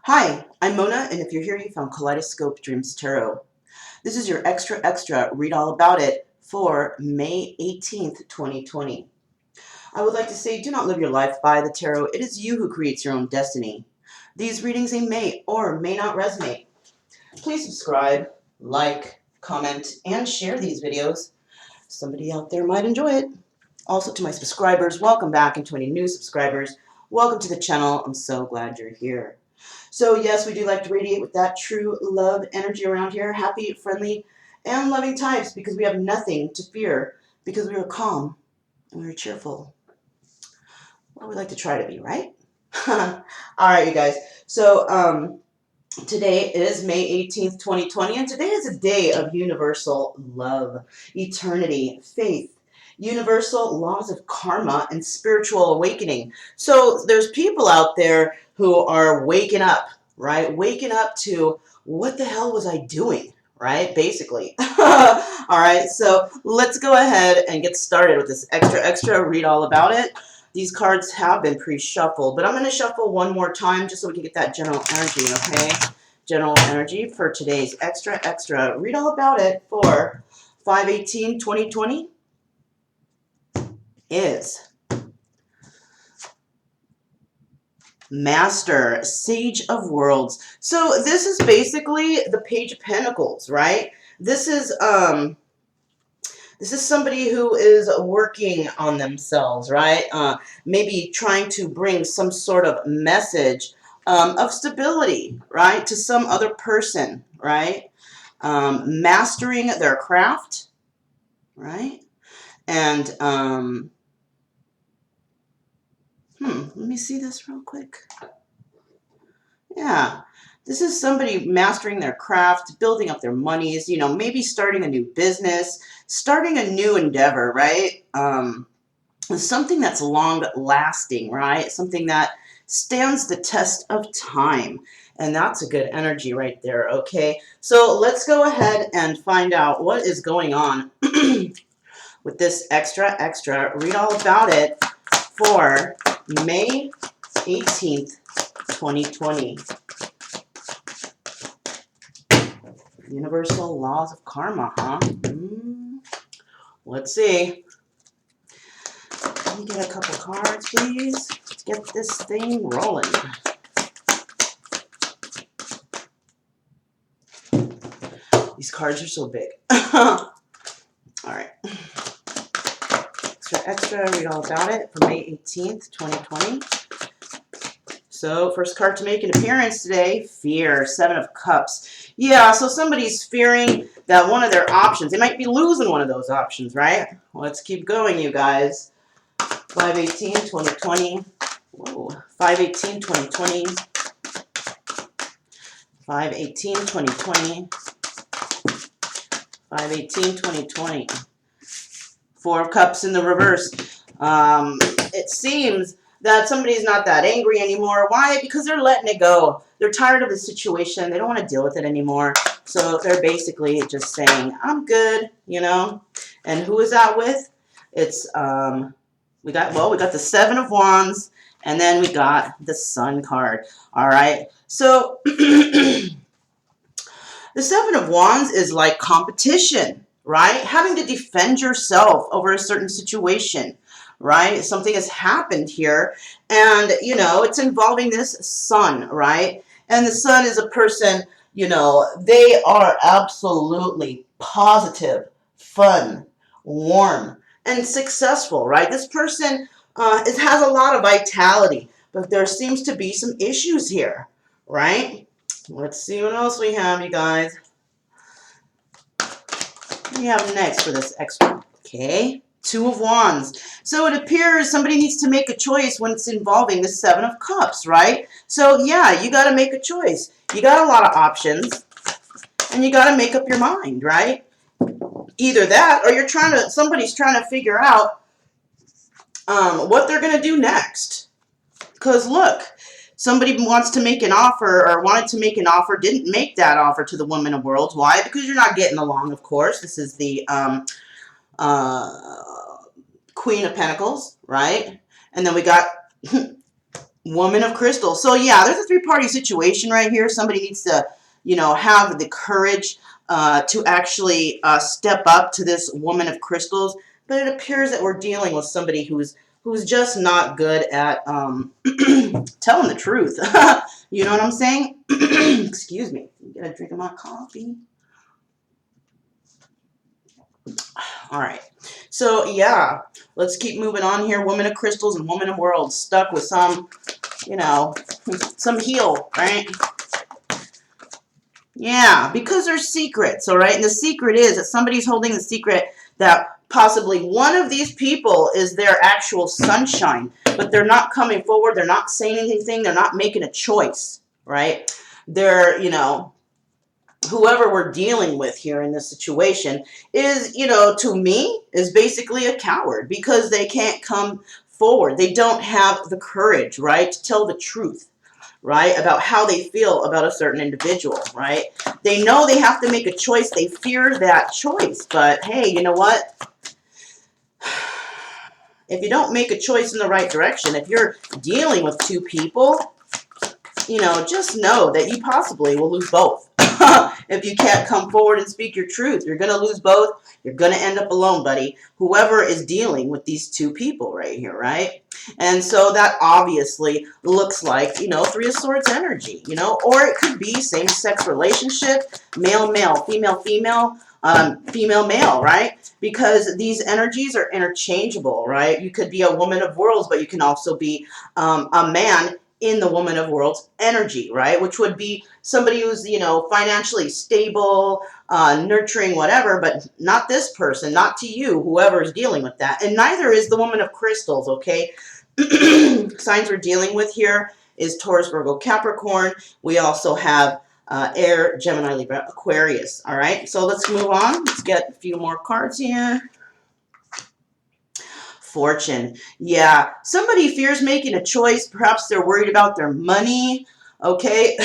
Hi, I'm Mona, and if you're here, you found Kaleidoscope Dreams Tarot. This is your extra read all about it for May 18th, 2020. I would like to say, do not live your life by the tarot. It is you who creates your own destiny. These readings may or may not resonate. Please subscribe, like, comment, and share these videos. Somebody out there might enjoy it. Also, to my subscribers, welcome back, and to any new subscribers, welcome to the channel. I'm so glad you're here. So yes, we do like to radiate with that true love energy around here. Happy, friendly, and loving types, because we have nothing to fear, because we are calm and we are cheerful. Well, we like to try to be, right? All right, you guys. So today is May 18th, 2020, and today is a day of universal love, eternity, faith, universal laws of karma, and spiritual awakening. So there's people out there who are waking up, right? Waking up to, what the hell was I doing, right? Basically. All right, so let's go ahead and get started with this extra read all about it. These cards have been pre-shuffled, but I'm going to shuffle one more time just so we can get that general energy, okay? General energy for today's extra read all about it for 5/18/2020 is Master, Sage of Worlds. So this is basically the Page of Pentacles, right? This is somebody who is working on themselves, right? Maybe trying to bring some sort of message of stability, right, to some other person, right? Mastering their craft, right? And let me see this real quick. Yeah, this is somebody mastering their craft, building up their monies, you know, maybe starting a new business, starting a new endeavor, right? Something that's long lasting, right? Something that stands the test of time. And that's a good energy right there, okay? So let's go ahead and find out what is going on with this extra read all about it for May 18th, 2020. Universal laws of karma, huh? Let's see. Let me get a couple cards, please. Let's get this thing rolling. These cards are so big. All right. Extra, read all about it for May 18th, 2020. So, first card to make an appearance today, fear, 7 of Cups. Yeah, so somebody's fearing that one of their options, they might be losing one of those options, right? Let's keep going, you guys. 5/18/2020. Whoa. 5/18/2020. 5/18/2020. 5/18/2020. 4 of Cups in the reverse. It seems that somebody's not that angry anymore. Why? Because they're letting it go. They're tired of the situation. They don't want to deal with it anymore. So they're basically just saying, I'm good, you know. And who is that with? It's, we got the 7 of Wands, and then we got the Sun card. All right. So the 7 of Wands is like competition, right? Having to defend yourself over a certain situation, right? Something has happened here, and, you know, it's involving this Sun, right? And the Sun is a person, you know, they are absolutely positive, fun, warm, and successful, right? This person has a lot of vitality, but there seems to be some issues here, right? Let's see what else we have, you guys. What do we have next for this extra? Okay, 2 of Wands. So it appears somebody needs to make a choice when it's involving the 7 of Cups, right? So yeah, you got to make a choice. You got a lot of options, and you got to make up your mind, right? Either that, or somebody's trying to figure out what they're going to do next. Because look, somebody wants to make an offer, or wanted to make an offer, didn't make that offer to the Woman of Worlds. Why? Because you're not getting along, of course. This is the Queen of Pentacles, right? And then we got Woman of crystal. So yeah, there's a three-party situation right here. Somebody needs to, have the courage to actually step up to this woman of crystals. But it appears that we're dealing with somebody who's just not good at telling the truth. You know what I'm saying? Excuse me. Get a drink of my coffee. All right. So yeah, let's keep moving on here. Woman of crystals and woman of worlds stuck with some, you know, some heel, right? Yeah, because there's secrets, all right? And the secret is that somebody's holding the secret that possibly one of these people is their actual sunshine, but they're not coming forward. They're not saying anything. They're not making a choice, right? They're, whoever we're dealing with here in this situation is, to me, is basically a coward because they can't come forward. They don't have the courage, right, to tell the truth, right, about how they feel about a certain individual, right? They know they have to make a choice. They fear that choice. But hey, you know what? If you don't make a choice in the right direction, if you're dealing with two people, just know that you possibly will lose both. If you can't come forward and speak your truth, you're going to lose both. You're going to end up alone, buddy. Whoever is dealing with these two people right here, right? And so that obviously looks like, Three of Swords energy, or it could be same-sex relationship, male-male, female-female, female-male, right? Because these energies are interchangeable, right? You could be a woman of worlds, but you can also be a man in the woman of worlds energy, right? Which would be somebody who's, financially stable, nurturing, whatever, but not this person, not to you, whoever is dealing with that. And neither is the woman of crystals, okay? Signs we're dealing with here is Taurus, Virgo, Capricorn. We also have Air, Gemini, Libra, Aquarius, all right? So let's move on. Let's get a few more cards here. Fortune. Yeah, somebody fears making a choice. Perhaps they're worried about their money, okay?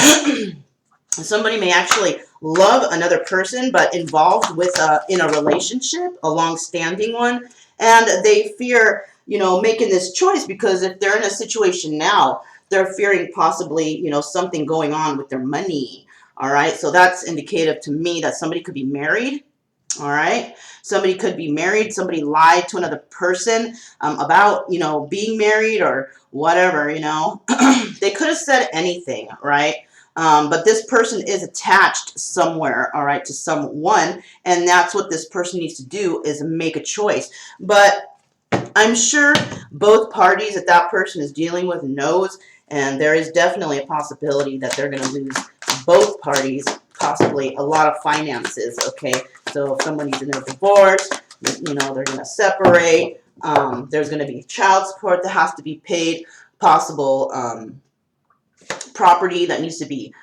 Somebody may actually love another person, but involved with in a relationship, a long-standing one, and they fear, making this choice because if they're in a situation now, they're fearing possibly, something going on with their money. All right, so that's indicative to me that somebody could be married. All right, somebody could be married. Somebody lied to another person about, being married or whatever. They could have said anything, right? But this person is attached somewhere, all right, to someone, and that's what this person needs to do is make a choice. But I'm sure both parties that that person is dealing with knows, and there is definitely a possibility that they're going to lose both parties, possibly a lot of finances, okay? So if somebody's in a divorce, they're going to separate. There's going to be child support that has to be paid, possible property that needs to be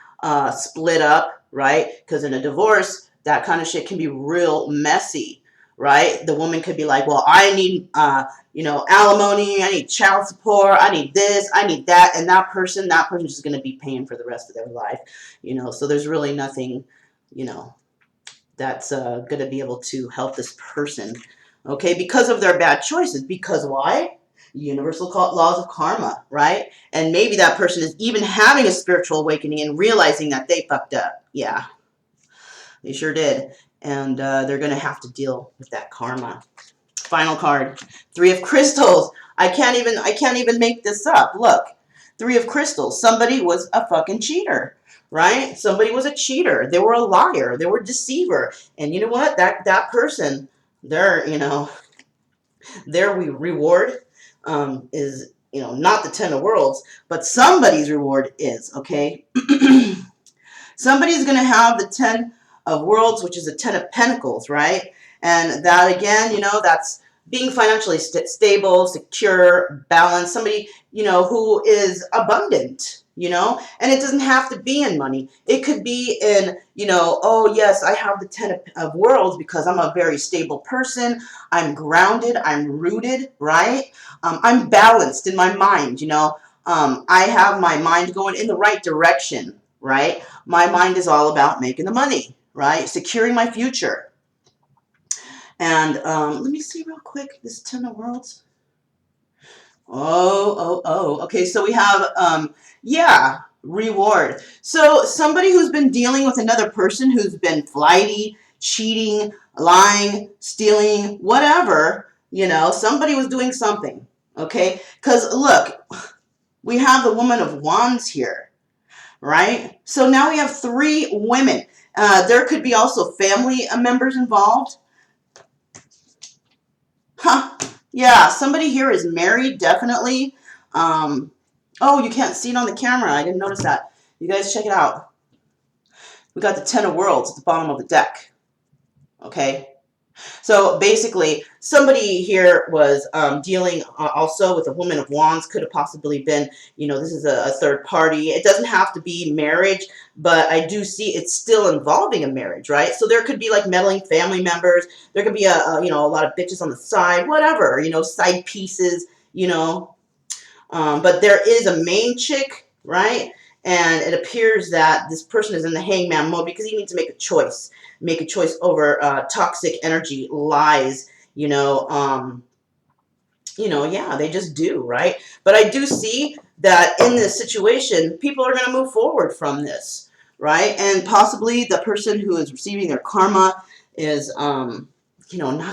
split up, right? Because in a divorce, that kind of shit can be real messy, right? The woman could be like, well, I need, alimony, I need child support, I need this, I need that, and that person is going to be paying for the rest of their life, so there's really nothing, that's going to be able to help this person, okay, because of their bad choices. Because why? Universal laws of karma, right? And maybe that person is even having a spiritual awakening and realizing that they fucked up. Yeah, they sure did. And they're going to have to deal with that karma. Final card, Three of Crystals. I can't even make this up. Look, Three of Crystals. Somebody was a fucking cheater, right? Somebody was a cheater. They were a liar. They were a deceiver. And you know what? That person, their reward is, not the Ten of Worlds, but somebody's reward is, okay? Somebody's going to have the Ten of Worlds, which is the Ten of Pentacles, right? And that, again, that's being financially stable, secure, balanced, somebody, who is abundant, and it doesn't have to be in money. It could be in, oh, yes, I have the Ten of Worlds because I'm a very stable person. I'm grounded. I'm rooted, right? I'm balanced in my mind, I have my mind going in the right direction, right? My mind is all about making the money, right? Securing my future. And let me see real quick, this Ten of Worlds. Okay, so we have, yeah, reward. So somebody who's been dealing with another person who's been flighty, cheating, lying, stealing, whatever, somebody was doing something. Okay, because look, we have the woman of wands here, right? So now we have three women. There could be also family members involved. Huh. Yeah, somebody here is married, definitely. Um, oh, you can't see it on the camera. I didn't notice that. You guys check it out. We got the Ten of Worlds at the bottom of the deck. Okay. So basically, somebody here was dealing also with a woman of wands. Could have possibly been, this is a third party. It doesn't have to be marriage, but I do see it's still involving a marriage, right? So there could be like meddling family members. There could be a lot of bitches on the side, whatever, side pieces, but there is a main chick, right? And it appears that this person is in the hangman mode because he needs to make a choice. Make a choice over toxic energy, lies, yeah, they just do, right? But I do see that in this situation, people are going to move forward from this, right? And possibly the person who is receiving their karma is, not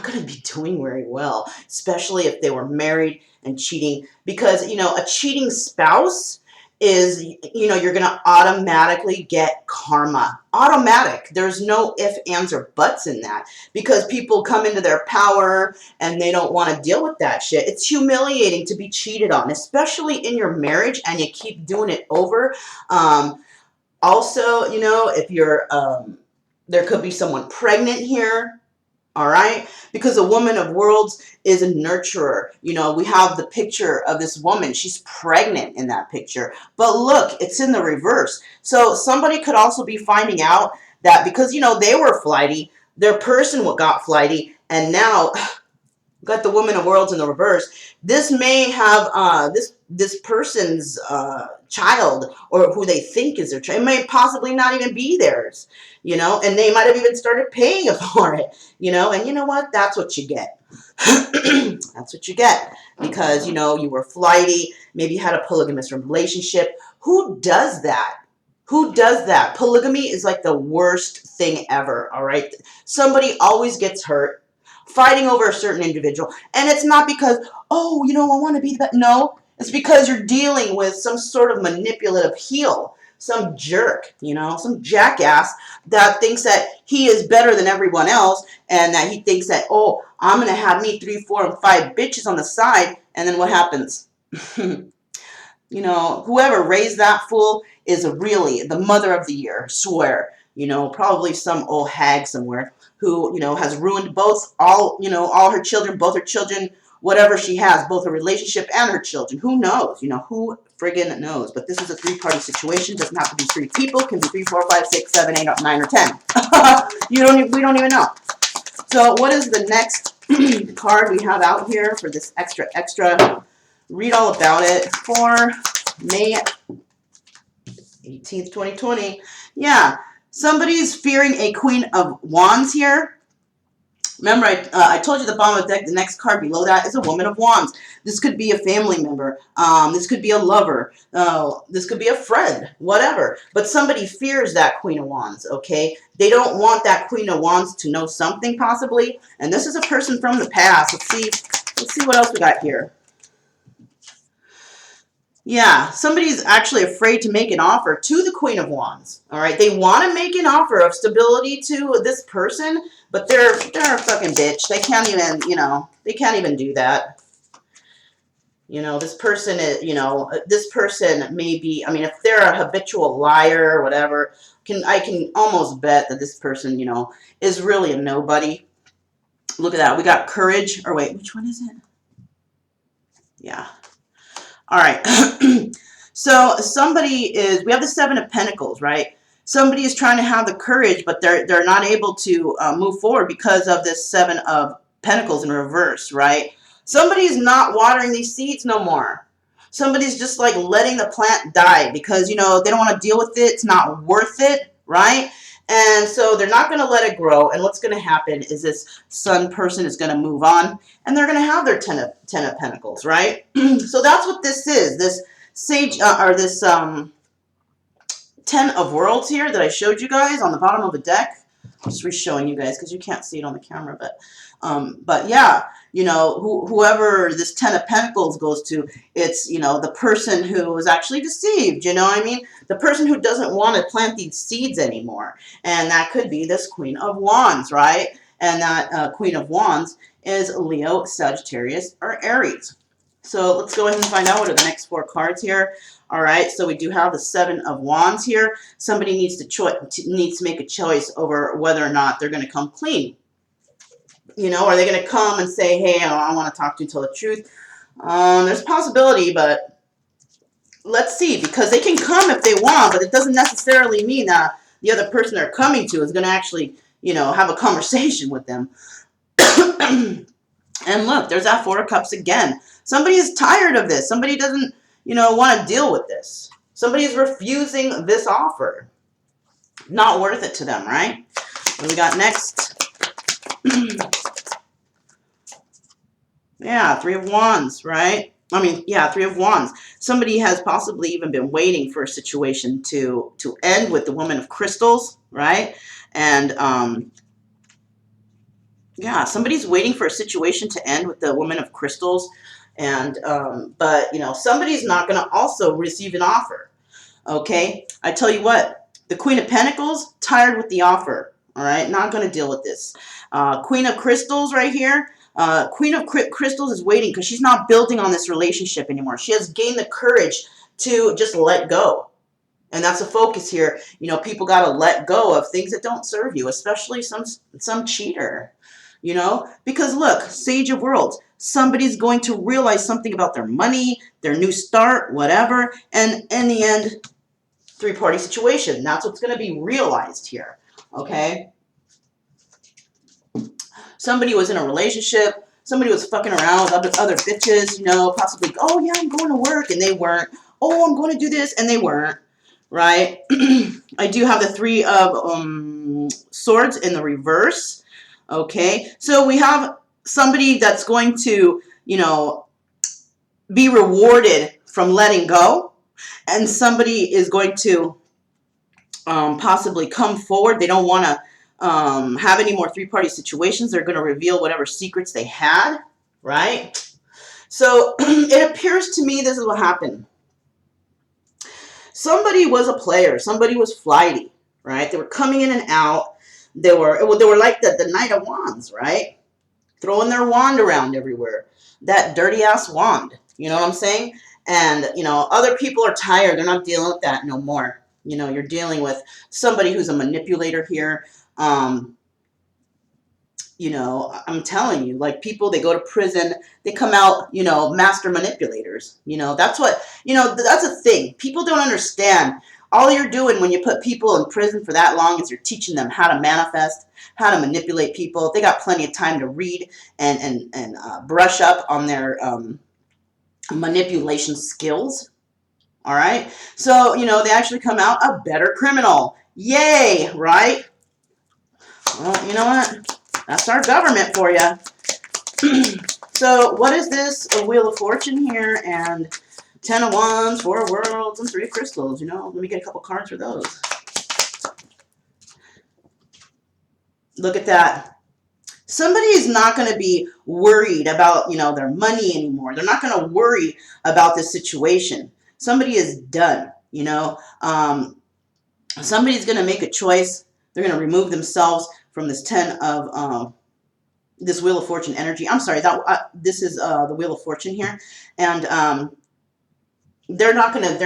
going to be doing very well, especially if they were married and cheating, because, a cheating spouse is, you're going to automatically get karma. Automatic. There's no ifs, ands, or buts in that, because people come into their power and they don't want to deal with that shit. It's humiliating to be cheated on, especially in your marriage, and you keep doing it over. Also, if you're, there could be someone pregnant here. All right, because a woman of worlds is a nurturer. We have the picture of this woman. She's pregnant in that picture. But look, it's in the reverse. So somebody could also be finding out that because, they were flighty, their person got flighty, and now got the woman of worlds in the reverse. This may have this person's child, or who they think is their child. It may possibly not even be theirs, and they might have even started paying for it, and you know what? That's what you get. That's what you get, because you were flighty, maybe you had a polygamous relationship. Who does that? Who does that? Polygamy is like the worst thing ever, all right? Somebody always gets hurt fighting over a certain individual. And it's not because, oh, I want to be the best. No, it's because you're dealing with some sort of manipulative heel, some jerk, some jackass that thinks that he is better than everyone else, and that he thinks that, oh, I'm going to have me 3, 4, and 5 bitches on the side. And then what happens? Whoever raised that fool is really the mother of the year, I swear. Probably some old hag somewhere who, has ruined all her children, both her children, whatever she has, both her relationship and her children. Who knows? Who friggin' knows? But this is a 3-party situation. Doesn't have to be 3 people. It can be 3, 4, 5, 6, 7, 8, 9, or 10. We don't even know. So what is the next card we have out here for this extra? Read all about it for May 18th, 2020. Yeah, somebody's fearing a Queen of Wands here. Remember, I told you the bottom of the deck, the next card below that is a Woman of Wands. This could be a family member. This could be a lover. This could be a friend, whatever. But somebody fears that Queen of Wands, okay? They don't want that Queen of Wands to know something, possibly. And this is a person from the past. Let's see what else we got here. Yeah, somebody's actually afraid to make an offer to the Queen of Wands. All right, they want to make an offer of stability to this person, but they're a fucking bitch. They can't even, they can't even do that. This person is, this person may be, I mean, if they're a habitual liar or whatever, I can almost bet that this person, is really a nobody. Look at that. We got courage. Or wait, which one is it? Yeah. All right. So we have the 7 of Pentacles, right? Somebody is trying to have the courage, but they're not able to move forward because of this 7 of Pentacles in reverse, right? Somebody's not watering these seeds no more. Somebody's just like letting the plant die because, they don't want to deal with it. It's not worth it, right? And so they're not going to let it grow. And what's going to happen is this sun person is going to move on, and they're going to have their ten of Pentacles, right? So that's what this is. This sage or this 10 of Worlds here that I showed you guys on the bottom of the deck. I'm just re-showing you guys because you can't see it on the camera, but yeah, you know, whoever this 10 of Pentacles goes to, it's, you know, the person who was actually deceived, you know what I mean? The person who doesn't want to plant these seeds anymore. And that could be this Queen of Wands, right? And that Queen of Wands is Leo, Sagittarius, or Aries. So let's go ahead and find out what are the next 4 cards here. All right, so we do have the 7 of Wands here. Somebody needs to make a choice over whether or not they're going to come clean. You know, are they going to come and say, hey, I want to talk to you, tell the truth? There's a possibility, but let's see, because they can come if they want, but it doesn't necessarily mean that the other person they're coming to is going to actually, you know, have a conversation with them. And look, there's that 4 of Cups again. Somebody is tired of this. Somebody doesn't, you know, want to deal with this. Somebody is refusing this offer. Not worth it to them, right? What do we got next? Yeah, 3 of Wands, right? I mean, yeah, 3 of Wands. Somebody has possibly even been waiting for a situation to end with the Woman of Crystals, right? And yeah, somebody's waiting for a situation to end with the Woman of Crystals. And but you know, somebody's not going to also receive an offer. Okay, I tell you what, the Queen of Pentacles, tired with the offer. All right, not going to deal with this. Queen of Crystals right here. Queen of Crystals is waiting because she's not building on this relationship anymore. She has gained the courage to just let go. And that's the focus here. You know, people got to let go of things that don't serve you, especially some cheater. You know, because look, Sage of Worlds, somebody's going to realize something about their money, their new start, whatever, and in the end, 3-party situation. That's what's going to be realized here, okay? Somebody was in a relationship, somebody was fucking around with other bitches, you know, possibly, oh yeah, I'm going to work, and they weren't. Oh, I'm going to do this, and they weren't, right? I do have the 3 of Swords in the reverse. Okay, so we have somebody that's going to, you know, be rewarded from letting go, and somebody is going to possibly come forward. They don't want to have any more 3-party situations. They're going to reveal whatever secrets they had, right? So it appears to me this is what happened. Somebody was a player. Somebody was flighty, right? They were coming in and out. They were like the Knight of Wands, right? Throwing their wand around everywhere. That dirty ass wand. You know what I'm saying? And, you know, other people are tired. They're not dealing with that no more. You know, you're dealing with somebody who's a manipulator here. You know, I'm telling you, like, people, they go to prison, they come out, you know, master manipulators. You know, that's what, you know, that's a thing. People don't understand. All you're doing when you put people in prison for that long is you're teaching them how to manifest, how to manipulate people. They got plenty of time to read and brush up on their manipulation skills. All right. So, you know, they actually come out a better criminal. Yay, right? Well, you know what? That's our government for you. So what is this? A Wheel of Fortune here, and 10 of Wands, 4 of Worlds, and 3 of Crystals. You know, let me get a couple cards for those. Look at that. Somebody is not going to be worried about, you know, their money anymore. They're not going to worry about this situation. Somebody is done, you know. Somebody's going to make a choice. They're going to remove themselves from this 10 of this Wheel of Fortune energy. I'm sorry, that this is the Wheel of Fortune here, and they're not gonna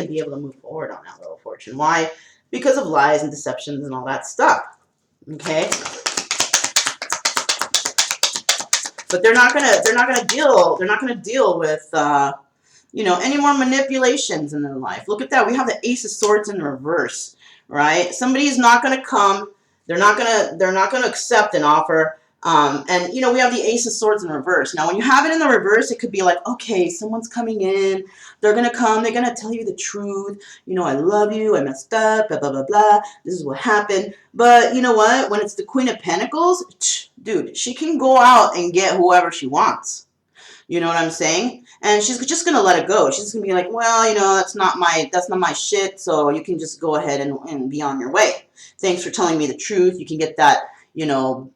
be able to move forward on that Wheel of Fortune. Why? Because of lies and deceptions and all that stuff. Okay, but they're not gonna deal with you know, any more manipulations in their life. Look at that. We have the Ace of Swords in reverse, right? Somebody's not gonna come. They're not gonna accept an offer. And you know, we have the Ace of Swords in reverse. Now, when you have it in the reverse, it could be like, okay, someone's coming in. They're gonna come. They're gonna tell you the truth. You know, I love you. I messed up. Blah blah blah blah. This is what happened. But you know what? When it's the Queen of Pentacles, dude, she can go out and get whoever she wants. You know what I'm saying? And she's just gonna let it go. She's gonna be like, well, you know, that's not my shit. So you can just go ahead and be on your way. Thanks for telling me the truth. You can get that, you know,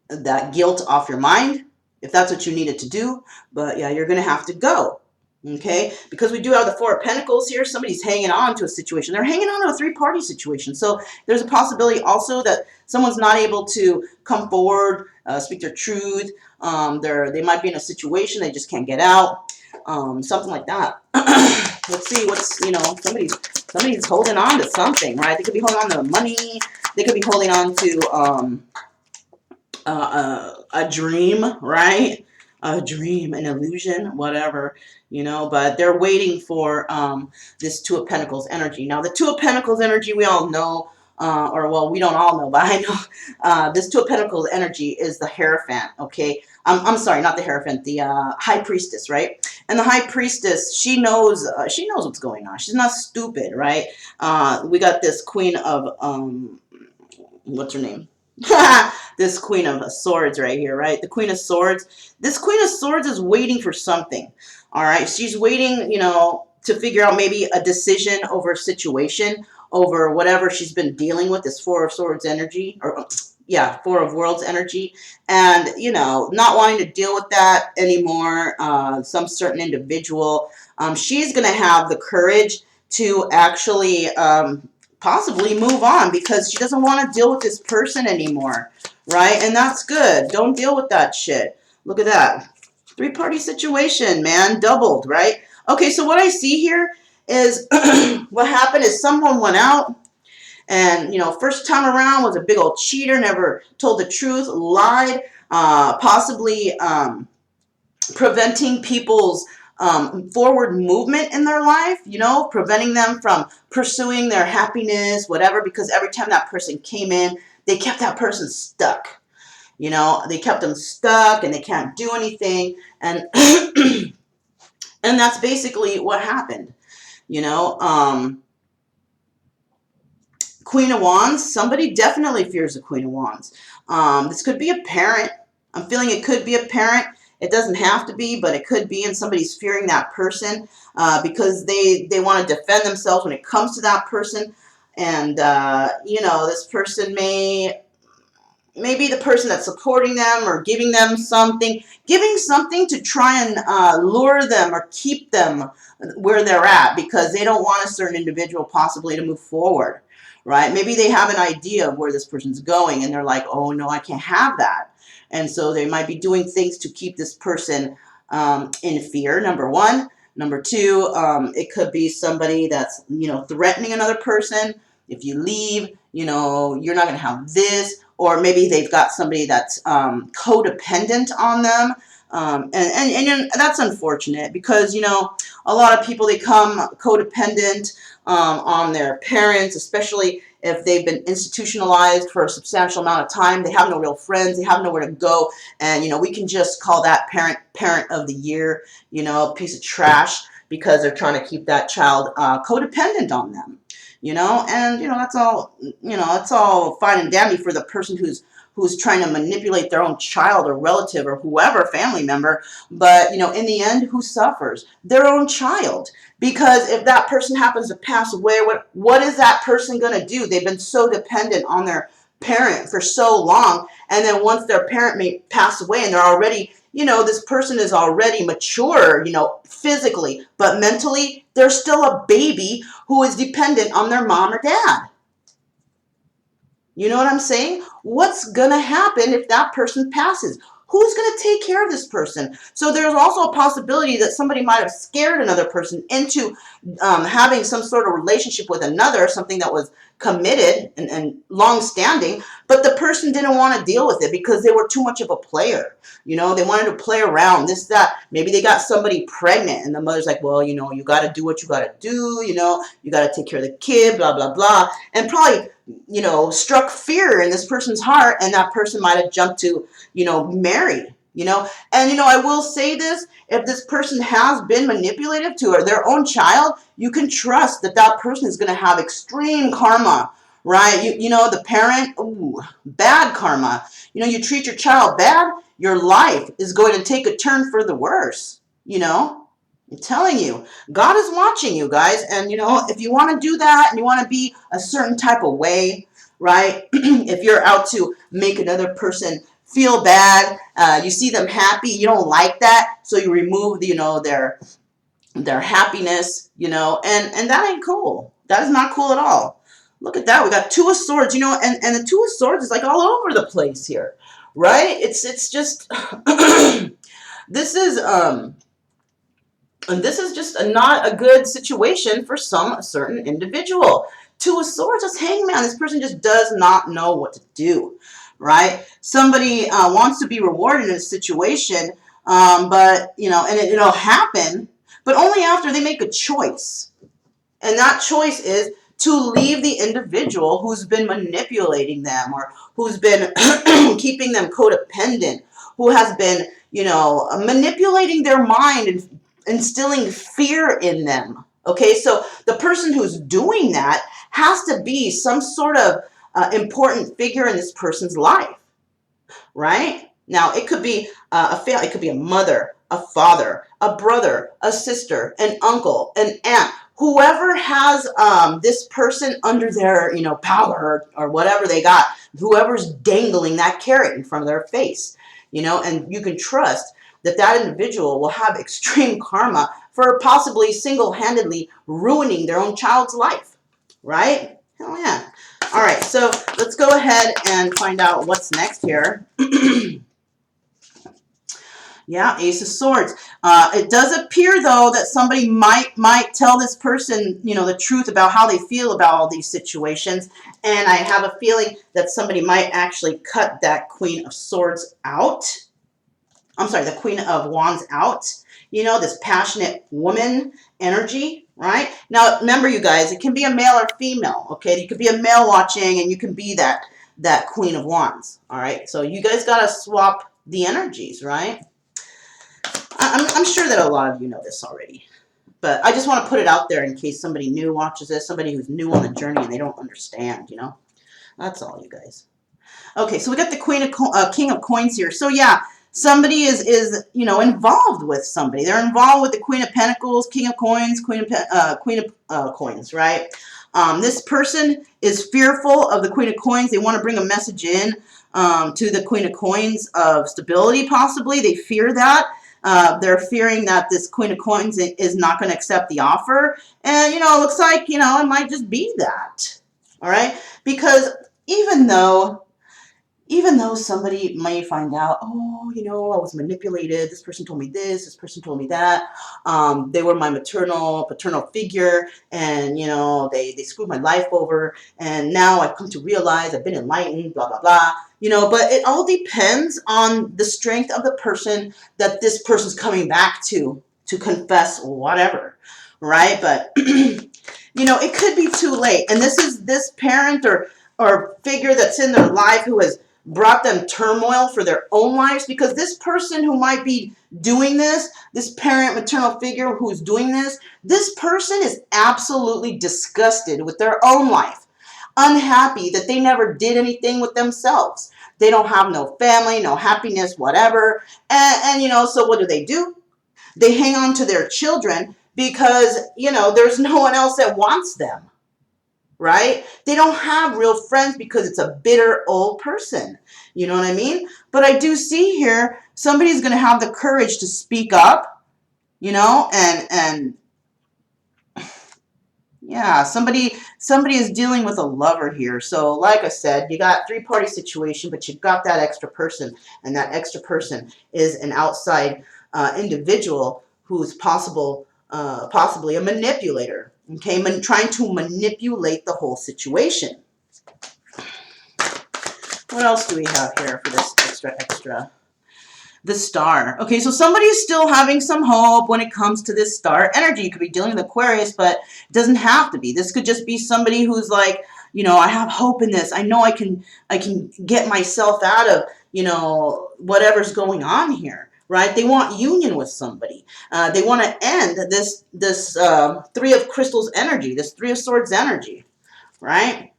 that guilt off your mind if that's what you needed to do. But yeah, you're gonna have to go. Okay, because we do have the Four of Pentacles here. Somebody's hanging on to a situation. They're hanging on to a three-party situation. So there's a possibility also that someone's not able to come forward, speak their truth. They might be in a situation they just can't get out. Something like that. Let's see what's, you know, somebody's holding on to something, right? They could be holding on to money. They could be holding on to a dream, right? A dream, an illusion, whatever, you know, but they're waiting for this Two of Pentacles energy. Now, the Two of Pentacles energy, we all know, or well, we don't all know, but I know this Two of Pentacles energy is the Hierophant, okay? I'm sorry, not the Hierophant, the High Priestess, right? And the High Priestess, she knows what's going on. She's not stupid, right? We got this Queen of, what's her name? This Queen of Swords right here, right? The Queen of Swords. This Queen of Swords is waiting for something. All right. She's waiting, you know, to figure out maybe a decision over a situation, over whatever she's been dealing with, this Four of Swords energy, or yeah, Four of Worlds energy. And, you know, not wanting to deal with that anymore. Some certain individual. She's going to have the courage to actually possibly move on because she doesn't want to deal with this person anymore, right? And that's good. Don't deal with that shit. Look at that. Three-party situation, man. Doubled, right? Okay, so what I see here is what happened is someone went out and, you know, first time around was a big old cheater, never told the truth, lied, possibly preventing people's forward movement in their life, you know, preventing them from pursuing their happiness, whatever, because every time that person came in, they kept that person stuck. You know, they kept them stuck and they can't do anything. And and that's basically what happened. You know, Queen of Wands, somebody definitely fears the Queen of Wands. This could be a parent. I'm feeling it could be a parent. It doesn't have to be, but it could be, and somebody's fearing that person because they want to defend themselves when it comes to that person. And, you know, this person may be the person that's supporting them or giving something to try and lure them or keep them where they're at because they don't want a certain individual possibly to move forward, right? Maybe they have an idea of where this person's going and they're like, oh no, I can't have that. And so they might be doing things to keep this person in fear, number one. Number two, it could be somebody that's, you know, threatening another person. If you leave, you know, you're not going to have this. Or maybe they've got somebody that's codependent on them. And that's unfortunate because, you know, a lot of people, they come codependent on their parents, especially if they've been institutionalized for a substantial amount of time. They have no real friends. They have nowhere to go. And, you know, we can just call that parent of the year, you know, a piece of trash because they're trying to keep that child codependent on them. You know, and, you know, that's all fine and dandy for the person who's trying to manipulate their own child or relative or whoever, family member. But, you know, in the end, who suffers? Their own child. Because if that person happens to pass away, what is that person going to do? They've been so dependent on their parent for so long. And then once their parent may pass away and they're already, you know, this person is already mature, you know, physically, but mentally, they're still a baby who is dependent on their mom or dad. You know what I'm saying? What's going to happen if that person passes? Who's going to take care of this person? So there's also a possibility that somebody might have scared another person into having some sort of relationship with another, something that was committed and long-standing. But the person didn't want to deal with it because they were too much of a player. You know, they wanted to play around, this, that. Maybe they got somebody pregnant and the mother's like, well, you know, you got to do what you got to do. You know, you got to take care of the kid, blah, blah, blah. And probably, you know, struck fear in this person's heart, and that person might have jumped to, you know, marry. You know, and you know, I will say this, if this person has been manipulative to their own child, you can trust that that person is going to have extreme karma, right? You know, the parent, ooh, bad karma. You know, you treat your child bad, your life is going to take a turn for the worse. You know, I'm telling you, God is watching you guys. And you know, if you want to do that and you want to be a certain type of way, right? If you're out to make another person feel bad, you see them happy, you don't like that, so you remove the, you know, their happiness, you know, and that ain't cool. That is not cool at all. Look at that, we got Two of Swords, you know, and the Two of Swords is like all over the place here, right? It's just this is and this is just not a good situation for some certain individual. Two of Swords is Hangman. This person just does not know what to do, right? Somebody wants to be rewarded in a situation, but, you know, and it'll happen, but only after they make a choice. And that choice is to leave the individual who's been manipulating them, or who's been keeping them codependent, who has been, you know, manipulating their mind and instilling fear in them. Okay, so the person who's doing that has to be some sort of important figure in this person's life, right? Now, it could be it could be a mother, a father, a brother, a sister, an uncle, an aunt, whoever has this person under their, you know, power, or whatever they got, whoever's dangling that carrot in front of their face, you know, and you can trust that that individual will have extreme karma for possibly single-handedly ruining their own child's life, right? Hell yeah. All right, so let's go ahead and find out what's next here. Yeah, Ace of Swords. It does appear, though, that somebody might tell this person, you know, the truth about how they feel about all these situations. And I have a feeling that somebody might actually cut that Queen of Swords out. I'm sorry, the Queen of Wands out. You know, this passionate woman energy, right? Now, remember, you guys, it can be a male or female, okay? You could be a male watching, and you can be that Queen of Wands, all right? So you guys got to swap the energies, right? I'm sure that a lot of you know this already, but I just want to put it out there in case somebody new watches this, somebody who's new on the journey and they don't understand, you know? That's all, you guys. Okay, so we got the King of Coins here. So yeah, somebody is you know, involved with somebody. They're involved with the Queen of Pentacles, King of Coins, Queen of Coins, right? This person is fearful of the Queen of Coins. They want to bring a message in to the Queen of Coins of stability, possibly. They fear that. They're fearing that this Queen of Coins is not going to accept the offer. And, you know, it looks like, you know, it might just be that. All right? Because even though somebody may find out, oh, you know, I was manipulated, this person told me this person told me that, they were my paternal figure, and, you know, they screwed my life over, and now I've come to realize I've been enlightened, blah, blah, blah, you know, but it all depends on the strength of the person that this person's coming back to confess whatever, right? But, you know, it could be too late, and this parent or figure that's in their life who has brought them turmoil for their own lives, because this person who might be doing this parent, maternal figure who's doing this person is absolutely disgusted with their own life, unhappy that they never did anything with themselves. They don't have no family, no happiness, whatever. And you know, so what do? They hang on to their children because, you know, there's no one else that wants them. Right? They don't have real friends because it's a bitter old person. You know what I mean? But I do see here somebody's going to have the courage to speak up, you know, and yeah, somebody is dealing with a lover here. So like I said, you got three-party situation, but you've got that extra person, and that extra person is an outside individual who's possibly a manipulator. Okay, trying to manipulate the whole situation. What else do we have here for this extra? The star. Okay, so somebody's still having some hope when it comes to this star energy. You could be dealing with Aquarius, but it doesn't have to be. This could just be somebody who's like, I have hope in this. I know I can get myself out of, whatever's going on here, right? They want union with somebody. They want to end this Three of Crystals energy, this Three of Swords energy, right?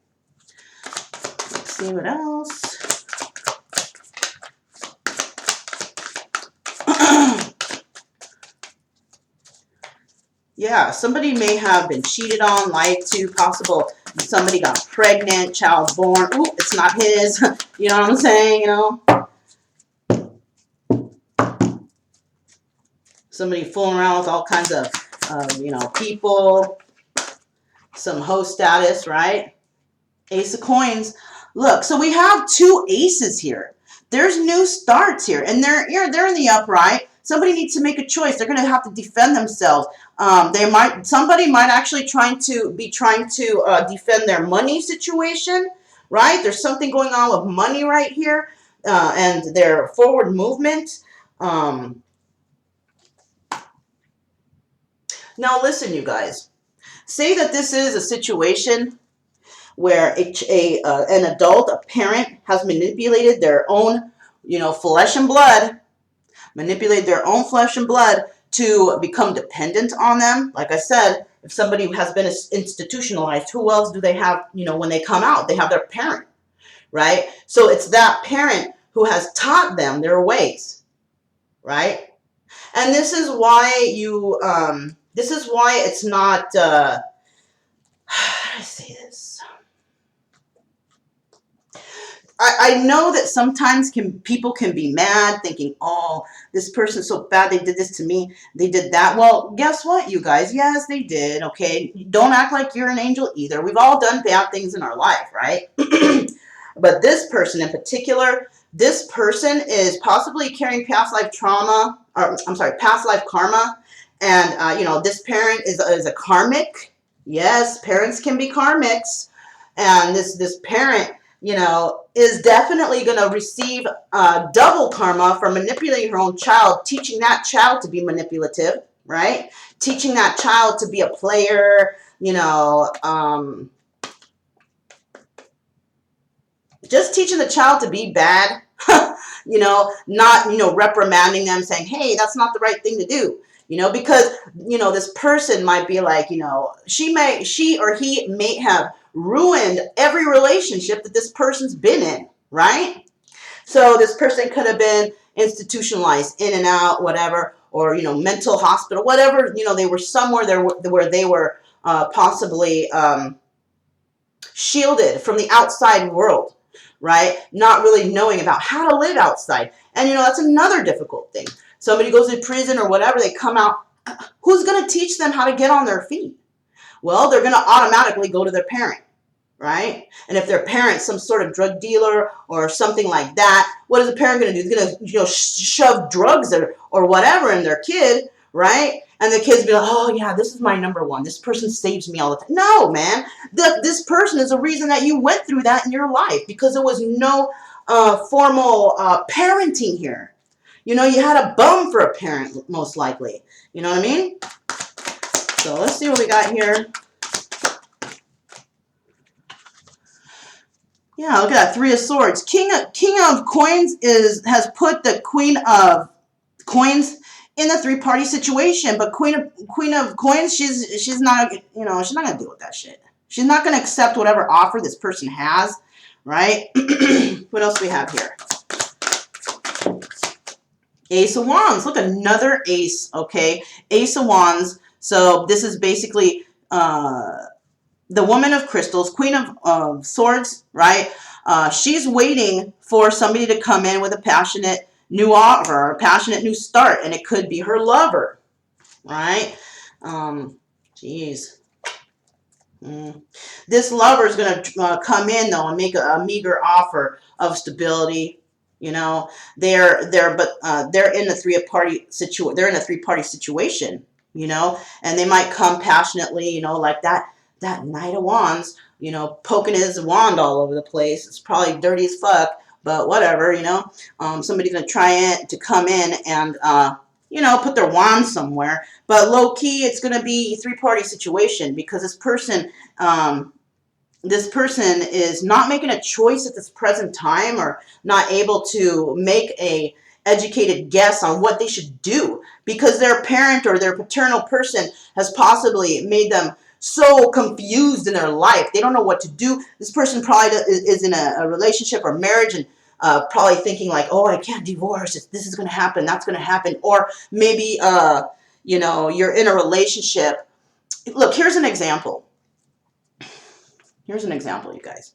Let's see what else. Yeah, somebody may have been cheated on, lied to, possible somebody got pregnant, child born. Ooh, it's not his. You know what I'm saying? Somebody fooling around with all kinds of, people. Some host status, right? Ace of Coins. Look, so we have two aces here. There's new starts here, and they're in the upright. Somebody needs to make a choice. They're going to have to defend themselves. Somebody might actually trying to defend their money situation, right? There's something going on with money right here, and their forward movement. Now listen, you guys. Say that this is a situation where an adult, a parent, has manipulated their own, flesh and blood, to become dependent on them. Like I said, if somebody has been institutionalized, who else do they have, when they come out? They have their parent, right? So it's that parent who has taught them their ways, right? And this is why it's not, how do I say this? I know that sometimes people can be mad thinking, oh, this person's so bad, they did this to me, they did that. Well, guess what, you guys? Yes, they did, okay? Don't act like you're an angel either. We've all done bad things in our life, right? But this person in particular, this person is possibly carrying past life trauma, or I'm sorry, past life karma. And, this parent is a karmic. Yes, parents can be karmics. And this parent, is definitely going to receive double karma for manipulating her own child, teaching that child to be manipulative, right? Teaching that child to be a player, just teaching the child to be bad, not, reprimanding them, saying, hey, that's not the right thing to do. Because, this person might be like, she or he may have ruined every relationship that this person's been in, right? So this person could have been institutionalized, in and out, whatever, or, mental hospital, whatever, they were somewhere there where they were possibly shielded from the outside world, right? Not really knowing about how to live outside. And, that's another difficult thing. Somebody goes to prison or whatever, they come out. Who's going to teach them how to get on their feet? Well, they're going to automatically go to their parent, right? And if their parent's some sort of drug dealer or something like that, what is the parent going to do? He's going to, shove drugs or whatever in their kid, right? And the kids be like, oh, yeah, this is my number one. This person saves me all the time. No, man. This person is the reason that you went through that in your life, because there was no formal parenting here. You had a bum for a parent, most likely. You know what I mean? So let's see what we got here. Yeah, look at that. Three of Swords. King of Coins has put the Queen of Coins in a three-party situation, but Queen of Coins, she's not, she's not gonna deal with that shit. She's not gonna accept whatever offer this person has, right? What else do we have here? Ace of Wands. Look, another ace, okay? Ace of Wands. So this is basically the Woman of Crystals, Queen of Swords, right? She's waiting for somebody to come in with a passionate new offer, a passionate new start, and it could be her lover, right? Geez. This lover is going to come in, though, and make a meager offer of stability. They're in a three-party situation. They're in a three-party situation, and they might come passionately, like that. that Knight of Wands, poking his wand all over the place. It's probably dirty as fuck, but whatever, somebody's going to try it to come in and, put their wand somewhere. But low key, it's going to be a three-party situation because this person is not making a choice at this present time or not able to make a educated guess on what they should do because their parent or their paternal person has possibly made them so confused in their life. They don't know what to do. This person probably is in a relationship or marriage and probably thinking like, oh, I can't divorce. This is going to happen. That's going to happen. Or maybe, you're in a relationship. Look, here's an example. Here's an example, you guys.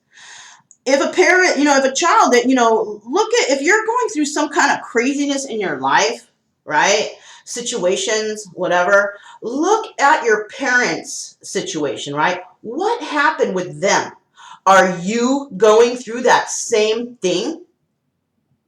If a parent, if a child that, if you're going through some kind of craziness in your life, right? Situations, whatever, look at your parents' situation, right? What happened with them? Are you going through that same thing?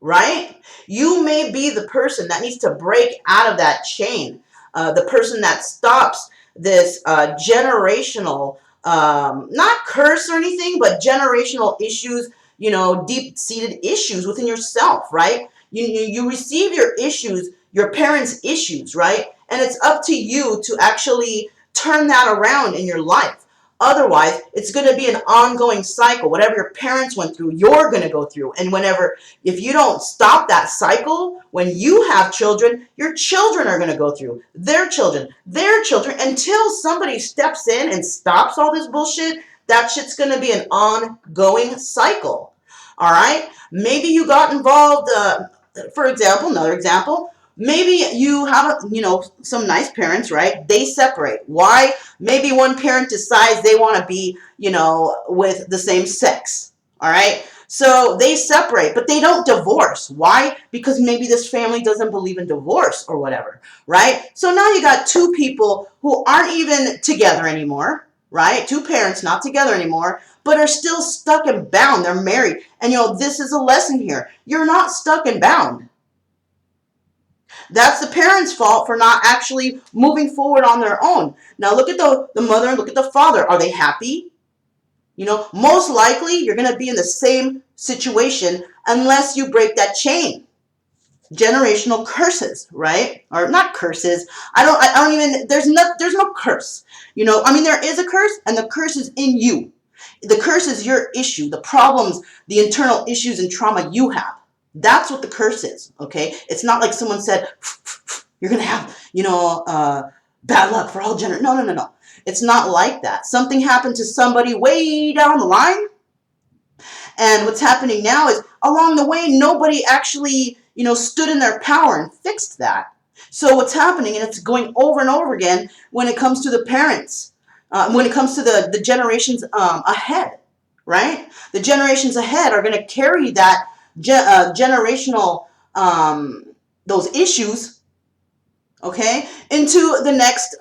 Right? You may be the person that needs to break out of that chain, the person that stops this generational, not curse or anything, but generational issues, deep-seated issues within yourself, right? You receive your issues, your parents' issues, right? And it's up to you to actually turn that around in your life. Otherwise, it's going to be an ongoing cycle. Whatever your parents went through, you're going to go through. And if you don't stop that cycle, when you have children, your children are going to go through their children, until somebody steps in and stops all this bullshit. That shit's going to be an ongoing cycle. All right? Maybe you got involved, for example, another example. Maybe you have, some nice parents, right? They separate. Why? Maybe one parent decides they want to be, with the same sex. All right? So they separate, but they don't divorce. Why? Because maybe this family doesn't believe in divorce or whatever, right? So now you got two people who aren't even together anymore, right? Two parents not together anymore, but are still stuck and bound. They're married. And, this is a lesson here. You're not stuck and bound. That's the parents' fault for not actually moving forward on their own. Now look at the mother and look at the father. Are they happy? Most likely you're going to be in the same situation unless you break that chain. Generational curses, right? Or not curses. I don't even, there's no curse. There is a curse, and the curse is in you. The curse is your issue, the problems, the internal issues and trauma you have. That's what the curse is, okay? It's not like someone said, you're going to have, bad luck for all generations. No. It's not like that. Something happened to somebody way down the line. And what's happening now is along the way, nobody actually, stood in their power and fixed that. So what's happening, and it's going over and over again when it comes to the parents, when it comes to the generations ahead, right? The generations ahead are going to carry that generational, those issues, okay, into the next,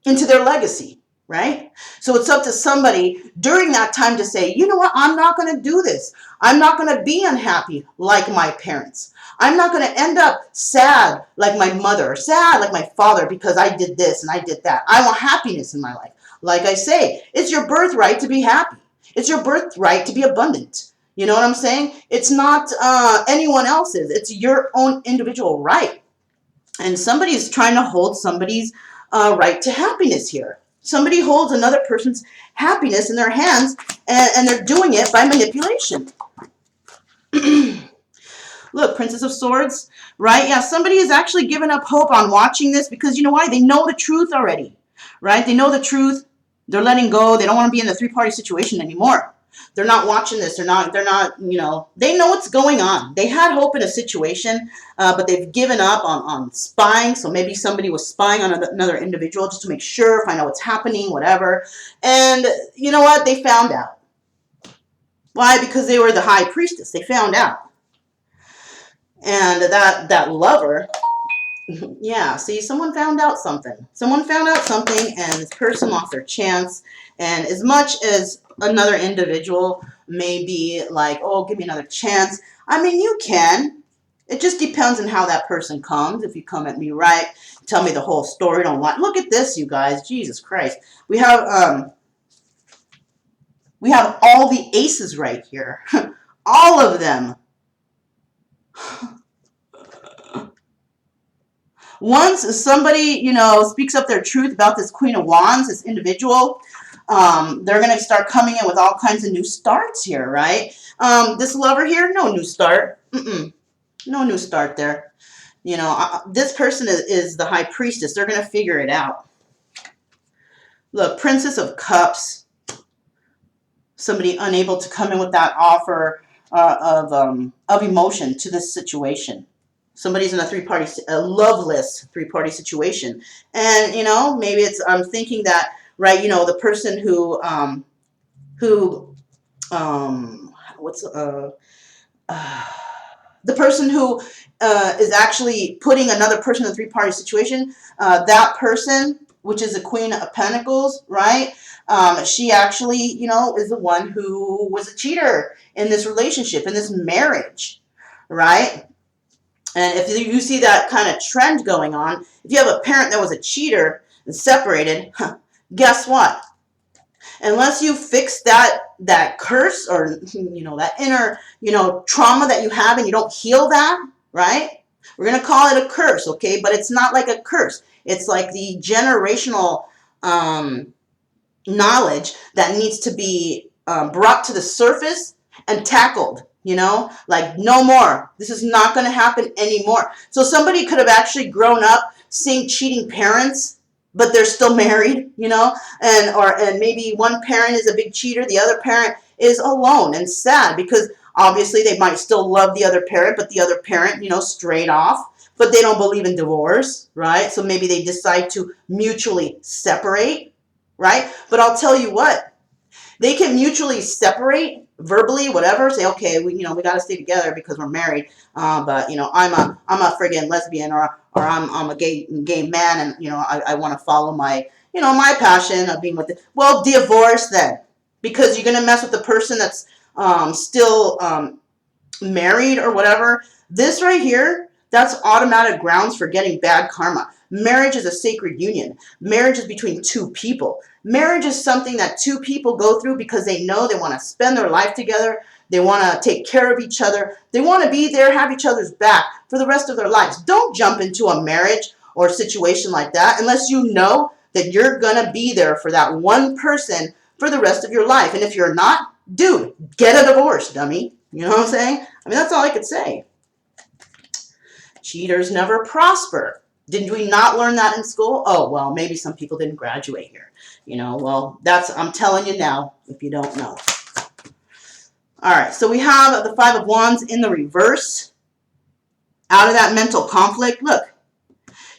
into their legacy, right? So it's up to somebody during that time to say, you know what, I'm not going to do this. I'm not going to be unhappy like my parents. I'm not going to end up sad like my mother or sad like my father because I did this and I did that. I want happiness in my life. Like I say, it's your birthright to be happy. It's your birthright to be abundant. You know what I'm saying? It's not anyone else's. It's your own individual right. And somebody's trying to hold somebody's right to happiness here. Somebody holds another person's happiness in their hands, and they're doing it by manipulation. Look, Princess of Swords, right? Yeah, somebody has actually given up hope on watching this because you know why? They know the truth already, right? They know the truth. They're letting go. They don't want to be in the three-party situation anymore. They're not watching this. They're not, they know what's going on. They had hope in a situation, but they've given up on spying. So maybe somebody was spying on another individual just to make sure, find out what's happening, whatever. And you know what? They found out. Why? Because they were the high priestess. They found out. And that lover, yeah, see, someone found out something. Someone found out something, and this person lost their chance. And as much as another individual may be like, oh, give me another chance, I mean, you can. It just depends on how that person comes. If you come at me right, tell me the whole story. Don't want. Look at this, you guys. Jesus Christ. We have all the aces right here. All of them. Once somebody, speaks up their truth about this Queen of Wands, this individual, they're going to start coming in with all kinds of new starts here, right? This lover here, no new start. No new start there. This person is the high priestess. They're going to figure it out. Look, Princess of Cups. Somebody unable to come in with that offer of emotion to this situation. Somebody's in a loveless three-party situation. And, maybe I'm thinking that, right, the person the person who is actually putting another person in a three-party situation, that person, which is the Queen of Pentacles, right? She actually, is the one who was a cheater in this relationship, in this marriage, right? And if you see that kind of trend going on, if you have a parent that was a cheater and separated, guess what? Unless you fix that curse or, that inner, trauma that you have and you don't heal that, right? We're going to call it a curse, okay? But it's not like a curse. It's like the generational knowledge that needs to be brought to the surface and tackled. Like no more. This is not going to happen anymore. So somebody could have actually grown up seeing cheating parents, but they're still married, and maybe one parent is a big cheater, the other parent is alone and sad because obviously they might still love the other parent, but the other parent, strayed off, but they don't believe in divorce, right? So maybe they decide to mutually separate, right? But I'll tell you what, they can mutually separate verbally, whatever, say, okay, we got to stay together because we're married, but I'm a friggin' lesbian or I'm a gay man, and I want to follow my my passion of being with it. Well, divorce then, because you're gonna mess with the person that's still married or whatever. This right here, that's automatic grounds for getting bad karma. Marriage is a sacred union. Marriage is between two people. Marriage is something that two people go through because they know they want to spend their life together. They want to take care of each other. They want to be there, have each other's back for the rest of their lives. Don't jump into a marriage or a situation like that unless you know that you're going to be there for that one person for the rest of your life. And if you're not, dude, get a divorce, dummy. You know what I'm saying? I mean, that's all I could say. Cheaters never prosper. Did we not learn that in school? Oh, well, maybe some people didn't graduate here. Well, I'm telling you now, if you don't know. All right, so we have the Five of Wands in the reverse. Out of that mental conflict, look.